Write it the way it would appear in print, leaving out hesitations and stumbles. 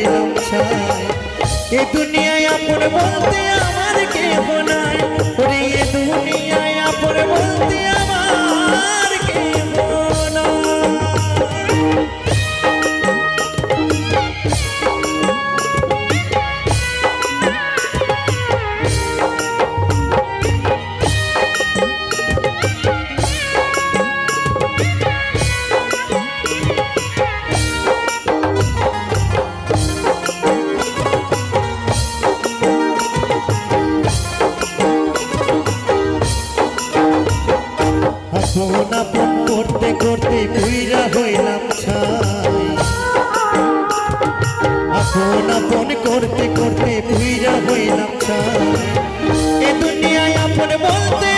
হইলাম ছাই। এ দুনিয়ায় আপন বলতে আমার কেহ নাই, ওরে এ দুনিয়ায় আপন বলতে আমার কেহ নাই। আপন আপন করতে করতে পুইরা হইলাম ছাই। আপন আপন করতে করতে পুইরা হইলাম ছাই। এ দুনিয়ায় আপন বলতে